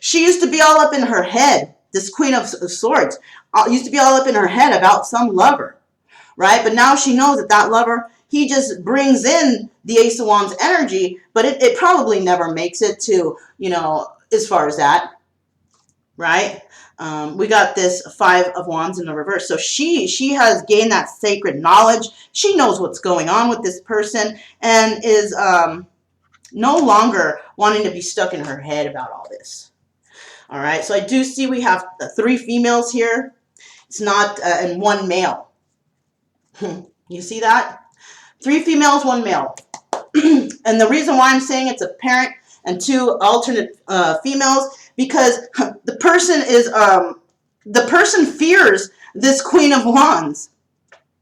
She used to be all up in her head, this Queen of Swords, used to be all up in her head about some lover, right? But now she knows that lover, he just brings in the Ace of Wands energy, but it probably never makes it to, as far as that, right? We got this Five of Wands in the reverse. So she has gained that sacred knowledge. She knows what's going on with this person and is no longer wanting to be stuck in her head about all this. All right, so I do see we have 3 females here. It's not, and 1 male. You see that? 3 females, 1 male. And the reason why I'm saying it's a parent and 2 alternate females, because the person fears this Queen of Wands.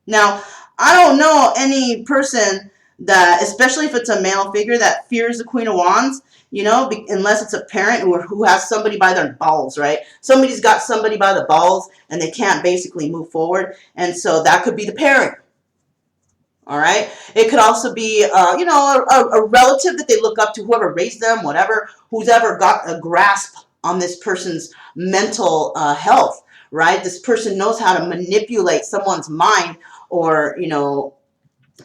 Now, I don't know any person that, especially if it's a male figure, that fears the Queen of Wands, unless it's a parent who has somebody by their balls, right? Somebody's got somebody by the balls and they can't basically move forward. And so that could be the parent. All right. It could also be, a relative that they look up to, whoever raised them, whatever, who's ever got a grasp on this person's mental health, right? This person knows how to manipulate someone's mind or,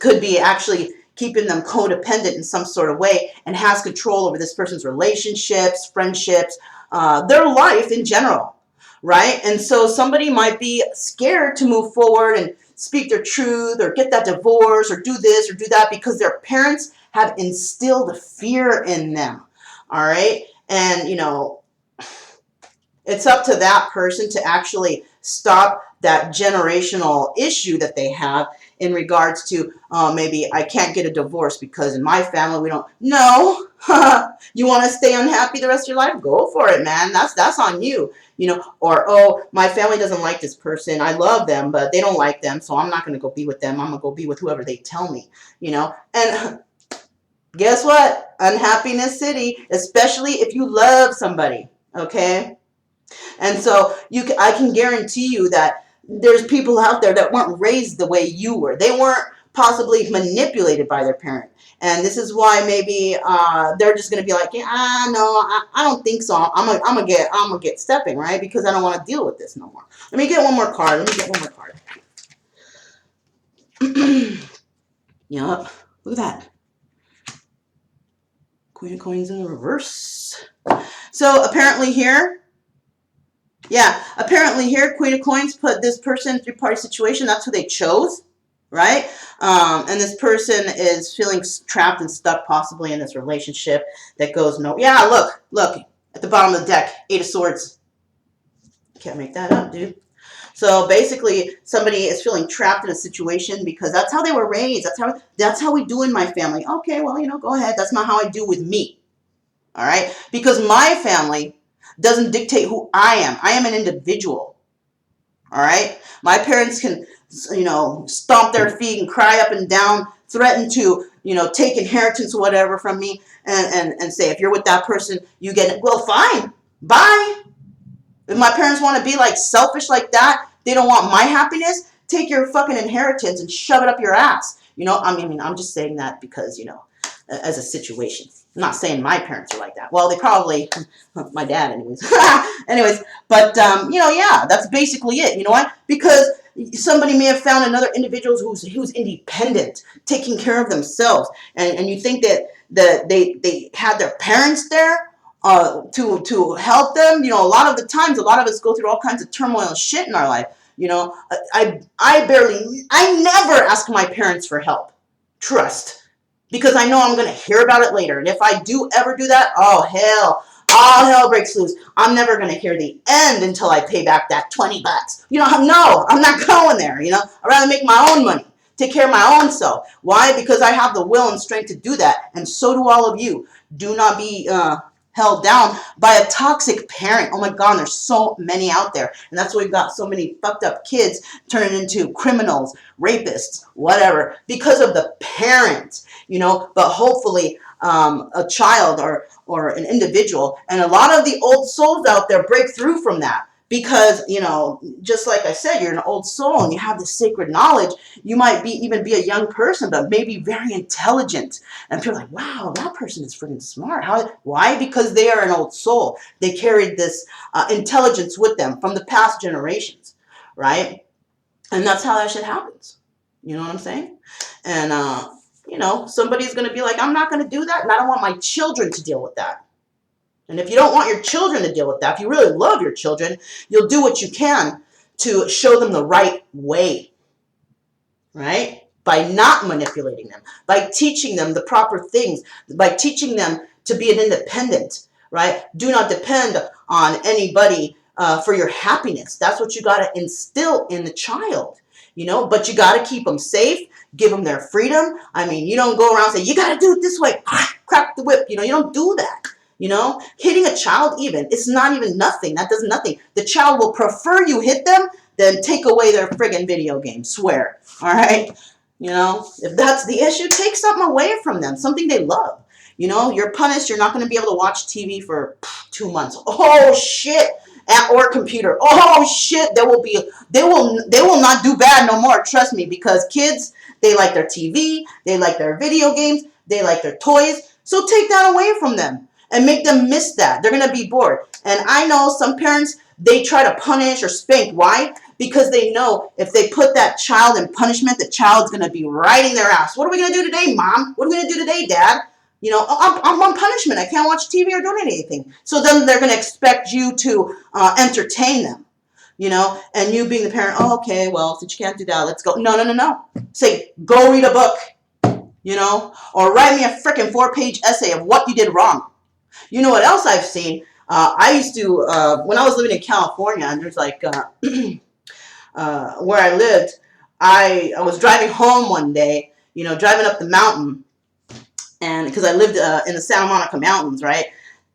could be actually keeping them codependent in some sort of way and has control over this person's relationships, friendships, their life in general, right? And so somebody might be scared to move forward and speak their truth or get that divorce or do this or do that because their parents have instilled fear in them. All right. And, it's up to that person to actually stop that generational issue that they have in regards to maybe I can't get a divorce because in my family we don't. No, you want to stay unhappy the rest of your life? Go for it, man. That's on you. Or oh, my family doesn't like this person. I love them, but they don't like them, so I'm not going to go be with them. I'm going to go be with whoever they tell me. And guess what? Unhappiness city, especially if you love somebody. Okay. And so I can guarantee you that there's people out there that weren't raised the way you were. They weren't possibly manipulated by their parent. And this is why maybe they're just going to be like, yeah, no, I don't think so. I'm gonna get stepping, right? Because I don't want to deal with this no more. Let me get one more card. Yup. Look at that. Queen of Coins in the reverse. So apparently here, Queen of Coins put this person in three-party situation. That's who they chose, right? And this person is feeling trapped and stuck possibly in this relationship that goes no. Yeah, look at the bottom of the deck, Eight of Swords. Can't make that up, dude. So basically, somebody is feeling trapped in a situation because that's how they were raised. That's how we do in my family. Okay, well, go ahead. That's not how I do with me. All right? Because my family doesn't dictate who I am. I am an individual. All right? My parents can, stomp their feet and cry up and down, threaten to, take inheritance or whatever from me and say, if you're with that person, you get it. Well, fine. Bye. If my parents want to be like selfish like that, they don't want my happiness, take your fucking inheritance and shove it up your ass. I'm just saying that because, as a situation. I'm not saying my parents are like that. Well, they probably, my dad anyways. But, that's basically it. You know what? Because somebody may have found another individual who's independent, taking care of themselves. And you think that they had their parents there to help them. A lot of the times, a lot of us go through all kinds of turmoil and shit in our life. I never ask my parents for help. Trust. Because I know I'm going to hear about it later. And if I do ever do that, all hell breaks loose. I'm never going to hear the end until I pay back that $20. No, I'm not going there. I'd rather make my own money, take care of my own self. Why? Because I have the will and strength to do that. And so do all of you. Do not be held down by a toxic parent. Oh my God, there's so many out there. And that's why we've got so many fucked up kids turning into criminals, rapists, whatever, because of the parent, but hopefully a child or an individual. And a lot of the old souls out there break through from that. Because, just like I said, you're an old soul and you have this sacred knowledge. You might even be a young person, but maybe very intelligent. And people are like, wow, that person is freaking smart. Why? Because they are an old soul. They carried this intelligence with them from the past generations, right? And that's how that shit happens. You know what I'm saying? And, somebody's going to be like, I'm not going to do that, and I don't want my children to deal with that. And if you don't want your children to deal with that, if you really love your children, you'll do what you can to show them the right way, right? By not manipulating them, by teaching them the proper things, by teaching them to be an independent, right? Do not depend on anybody for your happiness. That's what you got to instill in the child, but you got to keep them safe, give them their freedom. You don't go around saying, you got to do it this way, crack the whip. You don't do that. Hitting a child it's not even nothing. That does nothing. The child will prefer you hit them than take away their friggin' video game. Swear. All right? If that's the issue, take something away from them. Something they love. You're punished. You're not going to be able to watch TV for 2 months. Oh, shit. Or computer. Oh, shit. They will not do bad no more. Trust me. Because kids, they like their TV. They like their video games. They like their toys. So take that away from them. And make them miss that. They're going to be bored. And I know some parents, they try to punish or spank. Why? Because they know if they put that child in punishment, the child's going to be riding their ass. What are we going to do today, Mom? What are we going to do today, Dad? I'm on punishment. I can't watch TV or do anything. So then they're going to expect you to entertain them. And you being the parent, oh, okay, well, since you can't do that, let's go. No. Say, go read a book. or write me a freaking 4-page essay of what you did wrong. You know what else I've seen? I used to, when I was living in California, and there's like, where I lived, I was driving home one day, driving up the mountain, and because I lived in the Santa Monica Mountains, right?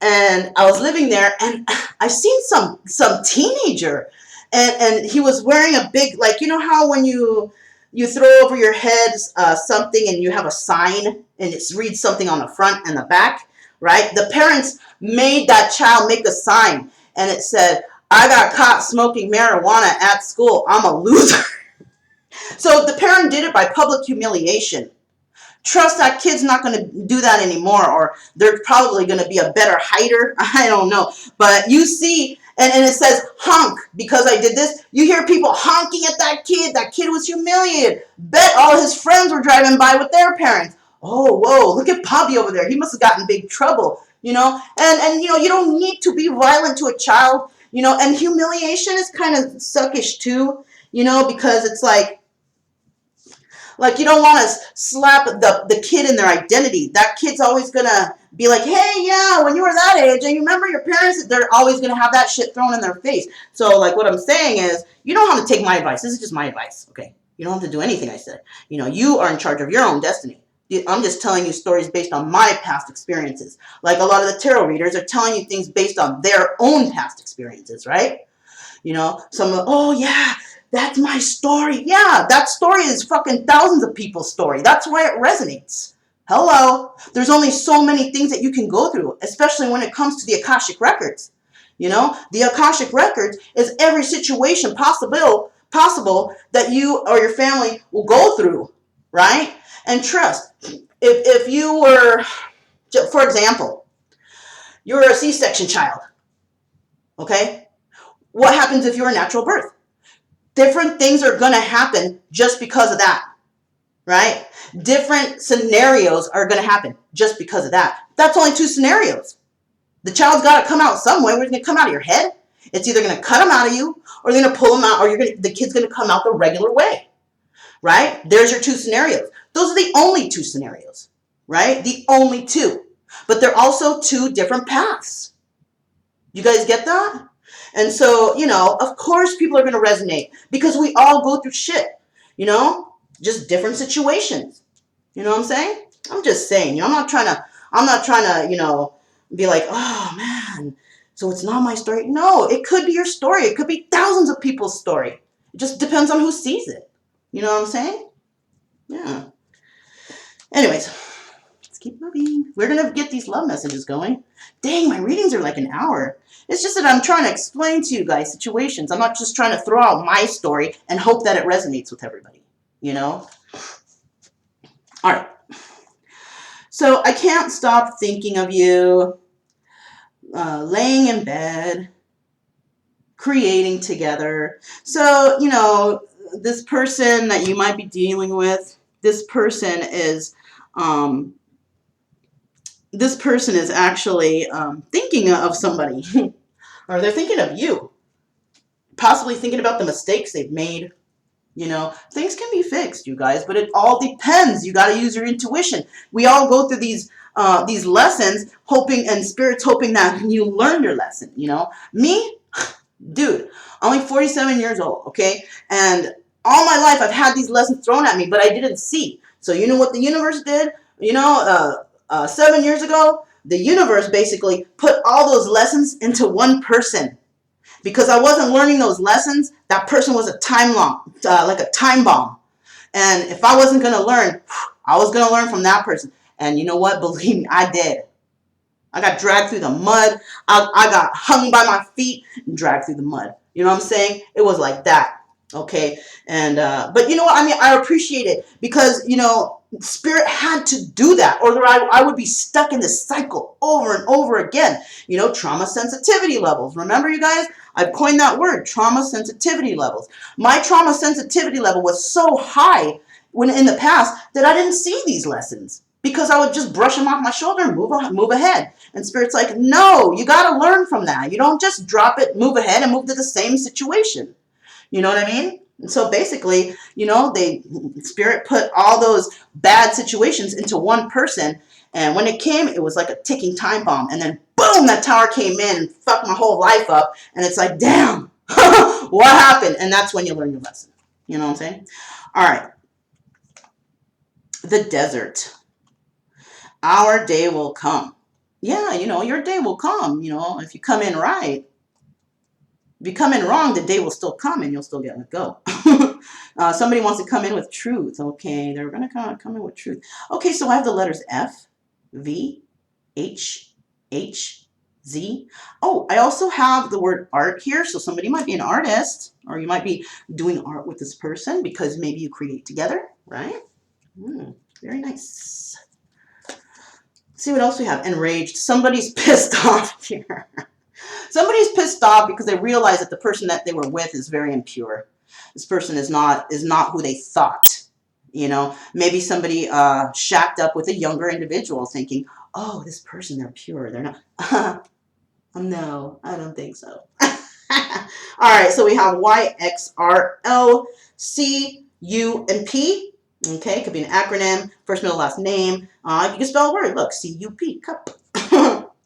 And I was living there, and I seen some teenager, and he was wearing a big, like, how when you throw over your head something and you have a sign and it reads something on the front and the back, right? The parents made that child make a sign, and it said, "I got caught smoking marijuana at school. I'm a loser." So the parent did it by public humiliation. Trust that kid's not going to do that anymore, or they're probably going to be a better hider. I don't know. But you see, and it says honk because I did this. You hear people honking at that kid. That kid was humiliated. Bet all his friends were driving by with their parents. Oh, whoa, look at Poppy over there. He must have gotten in big trouble, And you don't need to be violent to a child, and humiliation is kind of suckish too, because it's like you don't want to slap the kid in their identity. That kid's always going to be like, hey, yeah, when you were that age, and you remember your parents, they're always going to have that shit thrown in their face. So, like, what I'm saying is, you don't have to take my advice. This is just my advice, okay? You don't have to do anything I said. You are in charge of your own destiny. I'm just telling you stories based on my past experiences. Like a lot of the tarot readers are telling you things based on their own past experiences, right? Oh, yeah, that's my story. Yeah, that story is fucking thousands of people's story. That's why it resonates. Hello. There's only so many things that you can go through, especially when it comes to the Akashic Records. The Akashic Records is every situation possible that you or your family will go through, right? And trust, if you were, for example, you're a C-section child, okay? What happens if you're a natural birth? Different things are going to happen just because of that, right? Different scenarios are going to happen just because of that. That's only 2 scenarios. The child's got to come out some way. Where's it going to come out of your head? It's either going to cut them out of you, or they're going to pull them out, or the kid's going to come out the regular way, right? There's your 2 scenarios. Those are the only 2 scenarios, right? The only 2. But they're also 2 different paths. You guys get that? And so, of course people are going to resonate because we all go through shit, just different situations. You know what I'm saying? I'm just saying, I'm not trying to, be like, oh man, so it's not my story. No, it could be your story. It could be thousands of people's story. It just depends on who sees it. You know what I'm saying? Yeah. Anyways, let's keep moving. We're going to get these love messages going. Dang, my readings are like an hour. It's just that I'm trying to explain to you guys situations. I'm not just trying to throw out my story and hope that it resonates with everybody, All right. So I can't stop thinking of you laying in bed, creating together. So, this person that you might be dealing with, this person is actually thinking of somebody, or they're thinking of you, possibly thinking about the mistakes they've made. Things can be fixed, you guys, but it all depends. You got to use your intuition. We all go through these lessons, hoping, and spirits hoping that you learn your lesson. Me, dude, I'm only 47 years old, okay, and all my life I've had these lessons thrown at me, but I didn't see. So you know what the universe did? 7 years ago, the universe basically put all those lessons into one person. Because I wasn't learning those lessons, that person was like a time bomb. And if I wasn't going to learn, I was going to learn from that person. And you know what? Believe me, I did. I got dragged through the mud. I got hung by my feet and dragged through the mud. You know what I'm saying? It was like that. Okay. And, but you know what? I mean, I appreciate it because, Spirit had to do that, or I would be stuck in this cycle over and over again. Trauma sensitivity levels. Remember, you guys, I coined that word, trauma sensitivity levels. My trauma sensitivity level was so high when in the past that I didn't see these lessons because I would just brush them off my shoulder and move ahead. And Spirit's like, no, you got to learn from that. You don't just drop it, move ahead, and move to the same situation. You know what I mean? So basically, you know, spirit put all those bad situations into one person, and when it came, it was like a ticking time bomb, and then boom, that tower came in and fucked my whole life up, and it's like, damn, what happened? And that's when you learn your lesson. You know what I'm saying? All right, the desert. Our day will come. Yeah, you know, your day will come. You know, if you come in right. If you come in wrong, the day will still come and you'll still get let go. Somebody wants to come in with truth. Okay, they're going to come in with truth. Okay, so I have the letters F, V, H, H, Z. Oh, I also have the word art here. So somebody might be an artist, or you might be doing art with this person because maybe you create together, right? Very nice. See what else we have. Enraged. Somebody's pissed off here. Somebody's pissed off because they realize that the person that they were with is very impure. This person is not who they thought. You know, maybe somebody shacked up with a younger individual thinking, oh, this person, they're pure. They're not. No, I don't think so. All right, so we have Y, X, R, L, C, U, and P. Okay, it could be an acronym, first, middle, last name. You can spell a word. Look, C-U-P, cup.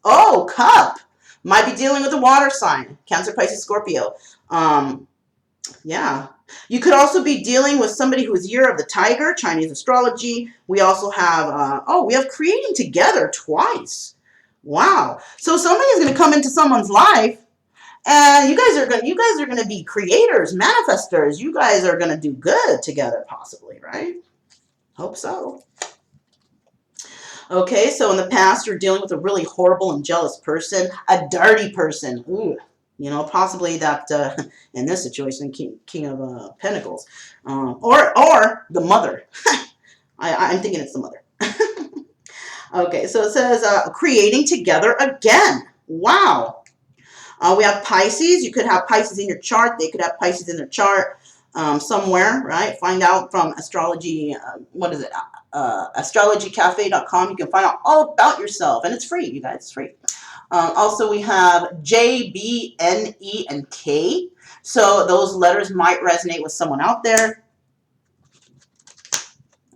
Oh, cup. Might be dealing with a water sign, Cancer, Pisces, Scorpio. Yeah. You could also be dealing with somebody who is year of the tiger, Chinese astrology. We also have, we have creating together twice. Wow. So somebody is going to come into someone's life, and you guys are going to be creators, manifestors. You guys are going to do good together, possibly, right? Hope so. Okay, so in the past, you're dealing with a really horrible and jealous person, a dirty person. Ooh, you know, possibly that in this situation, King of Pentacles, or the mother. I'm thinking it's the mother. Okay, so it says creating together again. Wow. We have Pisces. You could have Pisces in your chart. They could have Pisces in their chart somewhere, right? Find out from astrology. What is it? Astrologycafe.com. You can find out all about yourself, and it's free, you guys. It's free. Also, we have J, B, N, E, and K. So those letters might resonate with someone out there.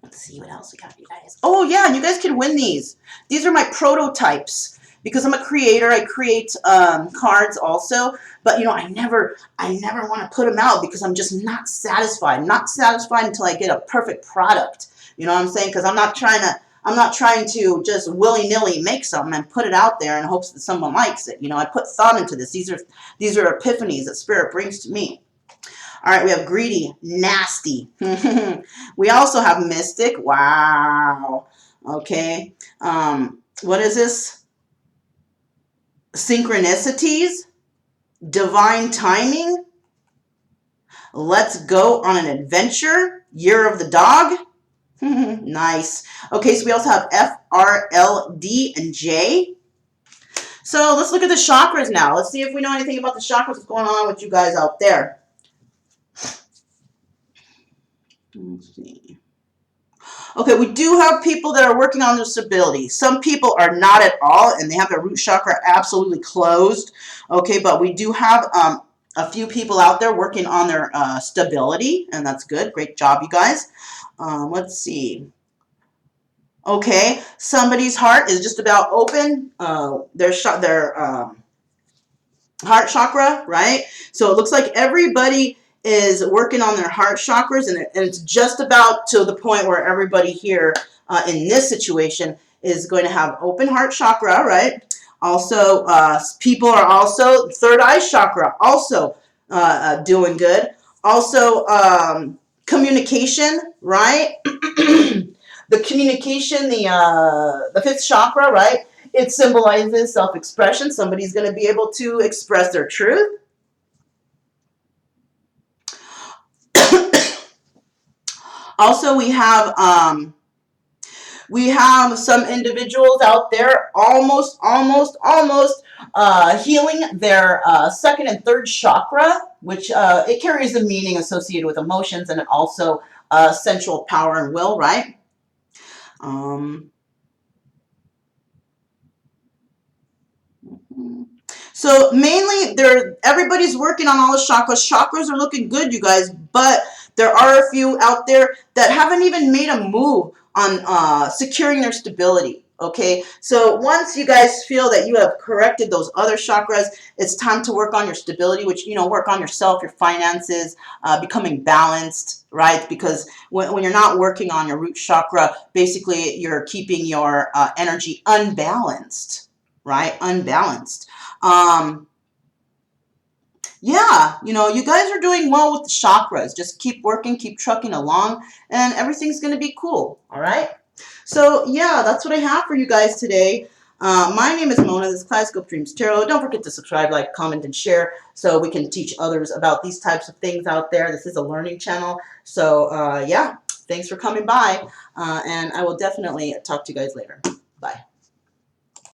Let's see what else we got, you guys. Oh, yeah, and you guys can win these. These are my prototypes. Because I'm a creator, I create cards also. But, you know, I never want to put them out because I'm just not satisfied. Not satisfied until I get a perfect product. You know what I'm saying? Because I'm not trying to just willy-nilly make something and put it out there in hopes that someone likes it. You know, I put thought into this. These are epiphanies that Spirit brings to me. All right, we have greedy, nasty. We also have mystic. Wow. Okay. What is this? Synchronicities, divine timing, let's go on an adventure, year of the dog. Nice. Okay, so we also have F, R, L, D, and J. So let's look at the chakras now. Let's see if we know anything about the chakras. What's going on with you guys out there? Let's see. Okay, we do have people that are working on their stability. Some people are not at all, and they have their root chakra absolutely closed. Okay, but we do have a few people out there working on their stability, and that's good. Great job, you guys. Let's see. Okay, somebody's heart is just about open. Their heart chakra, right? So it looks like everybody is working on their heart chakras, and it's just about to the point where everybody here in this situation is going to have open heart chakra, right? Also, people are also third eye chakra, also doing good. Also, communication, right? The communication, the fifth chakra, right? It symbolizes self-expression. Somebody's going to be able to express their truth. Also, we have some individuals out there almost healing their second and third chakra, which it carries a meaning associated with emotions, and it also sensual power and will, right? So mainly, everybody's working on all the chakras. Chakras are looking good, you guys, but there are a few out there that haven't even made a move on securing their stability. Okay, so once you guys feel that you have corrected those other chakras, it's time to work on your stability, which, work on yourself, your finances, becoming balanced, right? Because when you're not working on your root chakra, basically you're keeping your energy unbalanced, right? Unbalanced. Um, yeah, you guys are doing well with the chakras. Just keep working, keep trucking along, and everything's going to be cool. All right. So, yeah, that's what I have for you guys today. My name is Mona. This is Kaleidoscope Dreams Tarot. Don't forget to subscribe, like, comment, and share so we can teach others about these types of things out there. This is a learning channel. So, yeah, thanks for coming by, and I will definitely talk to you guys later. Bye.